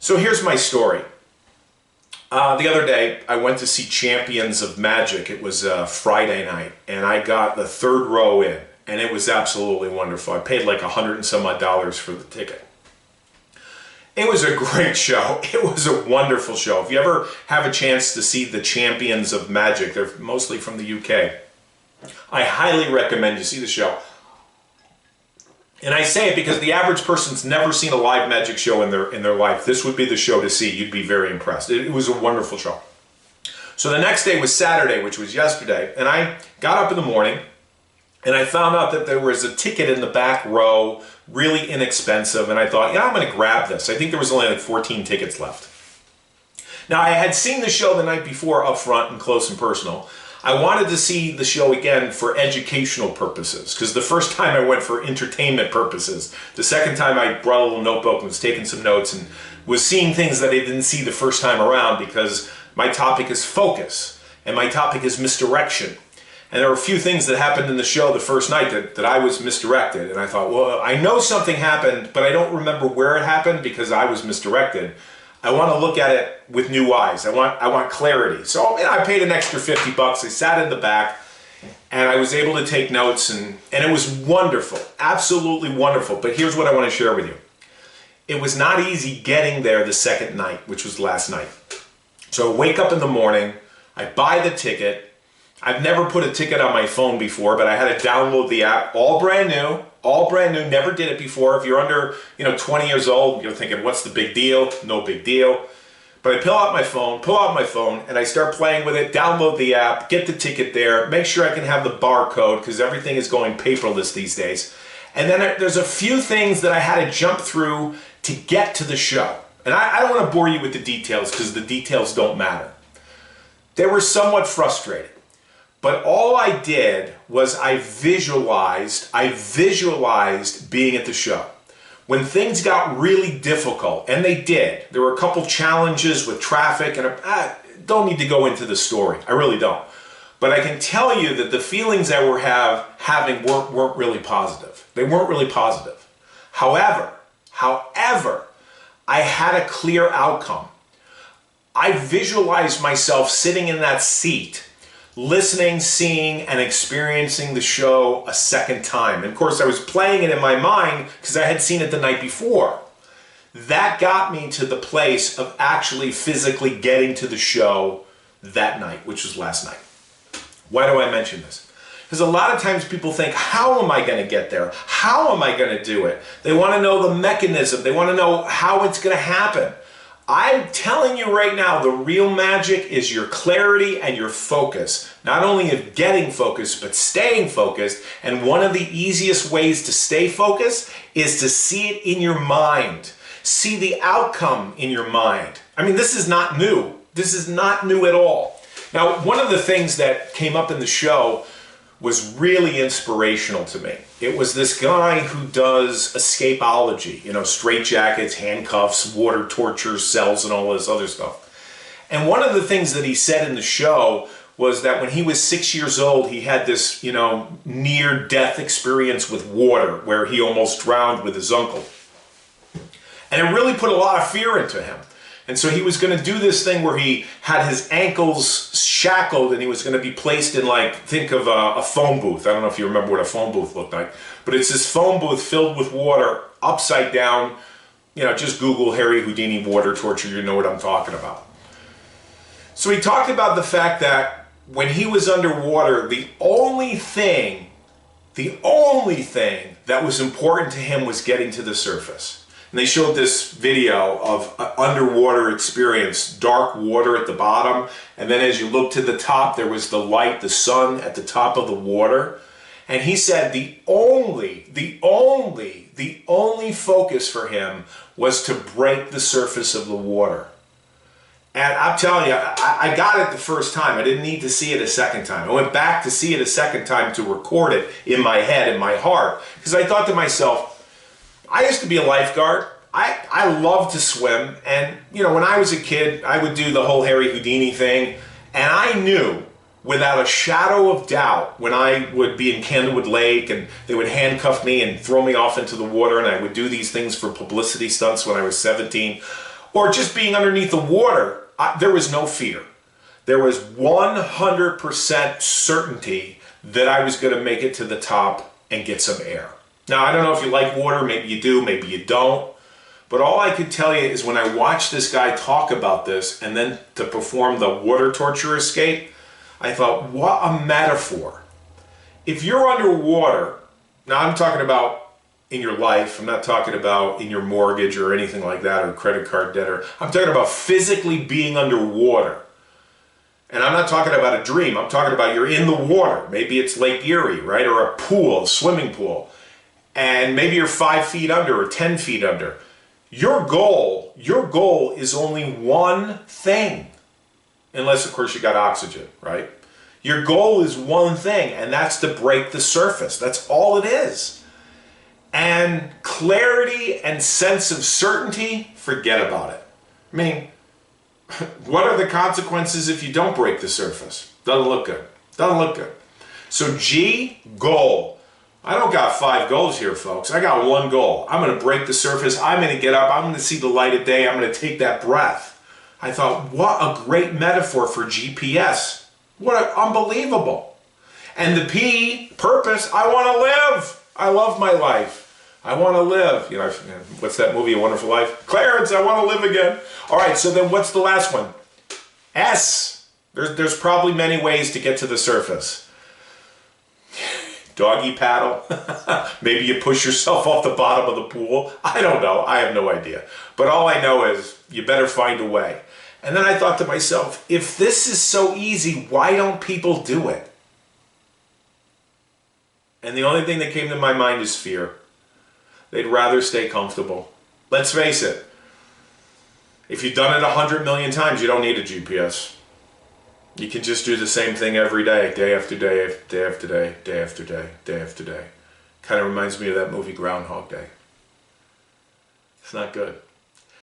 So here's my story. The other day, I went to see Champions of Magic. It was Friday night, and I got the third row in, and it was absolutely wonderful. I paid like $100 and some odd for the ticket. It was a great show. It was a wonderful show. If you ever have a chance to see the Champions of Magic, they're mostly from the UK, I highly recommend you see the show. And I say it because the average person's never seen a live magic show in their life. This would be the show to see. You'd be very impressed. It was a wonderful show. So the next day was Saturday, which was yesterday, and I got up in the morning and I found out that there was a ticket in the back row, really inexpensive, and I thought, yeah, I'm going to grab this. I think there was only like 14 tickets left. Now, I had seen the show the night before up front and close and personal. I wanted to see the show again for educational purposes, because the first time I went for entertainment purposes. The second time I brought a little notebook and was taking some notes and was seeing things that I didn't see the first time around, because my topic is focus and my topic is misdirection. And there were a few things that happened in the show the first night that I was misdirected. And I thought, well, I know something happened, but I don't remember where it happened because I was misdirected. I want to look at it with new eyes. I want clarity. So I paid an extra $50. I sat in the back and I was able to take notes, and it was wonderful, absolutely wonderful. But here's what I want to share with you. It was not easy getting there the second night, which was last night. So I wake up in the morning, I buy the ticket. I've never put a ticket on my phone before, but I had to download the app, all brand new, never did it before. If you're under 20 years old, you're thinking, what's the big deal? No big deal. But I pull out my phone, and I start playing with it, download the app, get the ticket there, make sure I can have the barcode, because everything is going paperless these days. And then there's a few things that I had to jump through to get to the show. And I don't want to bore you with the details, because the details don't matter. They were somewhat frustrating. But all I did was I visualized being at the show. When things got really difficult, and they did, there were a couple challenges with traffic, and I don't need to go into the story, I really don't. But I can tell you that the feelings I were having weren't really positive. They weren't really positive. However, I had a clear outcome. I visualized myself sitting in that seat, listening, seeing, and experiencing the show a second time. And of course, I was playing it in my mind because I had seen it the night before. That got me to the place of actually physically getting to the show that night, which was last night. Why do I mention this? Because a lot of times people think, how am I going to get there? How am I going to do it? They want to know the mechanism. They want to know how it's going to happen. I'm telling you right now, the real magic is your clarity and your focus. Not only of getting focused, but staying focused. And one of the easiest ways to stay focused is to see it in your mind. See the outcome in your mind. I mean, this is not new. This is not new at all. Now, one of the things that came up in the show was really inspirational to me. It was this guy who does escapology, straitjackets, handcuffs, water torture, cells, and all this other stuff. And one of the things that he said in the show was that when he was 6 years old, he had this, near-death experience with water where he almost drowned with his uncle. And it really put a lot of fear into him. And so he was going to do this thing where he had his ankles shackled and he was going to be placed in, think of a phone booth. I don't know if you remember what a phone booth looked like. But it's this phone booth filled with water, upside down. Just Google Harry Houdini water torture, you know what I'm talking about. So he talked about the fact that when he was underwater, the only thing that was important to him was getting to the surface. And they showed this video of an underwater experience, dark water at the bottom, and then as you look to the top, there was the light, the sun at the top of the water. And he said the only focus for him was to break the surface of the water. And I'm telling you, I got it the first time. I didn't need to see it a second time. I went back to see it a second time to record it in my head, in my heart, because I thought to myself, I used to be a lifeguard. I love to swim, and when I was a kid, I would do the whole Harry Houdini thing, and I knew without a shadow of doubt when I would be in Candlewood Lake and they would handcuff me and throw me off into the water, and I would do these things for publicity stunts when I was 17. or just being underneath the water, there was no fear. There was 100% certainty that I was going to make it to the top and get some air. Now, I don't know if you like water, maybe you do, maybe you don't. But all I could tell you is when I watched this guy talk about this and then to perform the water torture escape, I thought, what a metaphor. If you're underwater, now I'm talking about in your life, I'm not talking about in your mortgage or anything like that or credit card debt, I'm talking about physically being underwater. And I'm not talking about a dream, I'm talking about you're in the water. Maybe it's Lake Erie, right? Or a pool, a swimming pool. And maybe you're 5 feet under or 10 feet under. Your goal is only one thing. Unless, of course, you got oxygen, right? Your goal is one thing, and that's to break the surface. That's all it is. And clarity and sense of certainty, forget about it. I mean, what are the consequences if you don't break the surface? Doesn't look good. Doesn't look good. So G, goal. I don't got 5 goals here, folks. I got one goal. I'm going to break the surface. I'm going to get up. I'm going to see the light of day. I'm going to take that breath. I thought, what a great metaphor for GPS. Unbelievable. And the P, purpose, I want to live. I love my life. I want to live. You know, what's that movie, A Wonderful Life? Clarence, I want to live again. All right, so then what's the last one? S. There's probably many ways to get to the surface. Doggy paddle. Maybe you push yourself off the bottom of the pool. I don't know. I have no idea. But all I know is you better find a way. And then I thought to myself, if this is so easy, why don't people do it? And the only thing that came to my mind is fear. They'd rather stay comfortable. Let's face it. If you've done it 100 million times, you don't need a GPS. You can just do the same thing every day, day after day, day after day, day after day, day after day. Kind of reminds me of that movie Groundhog Day. It's not good.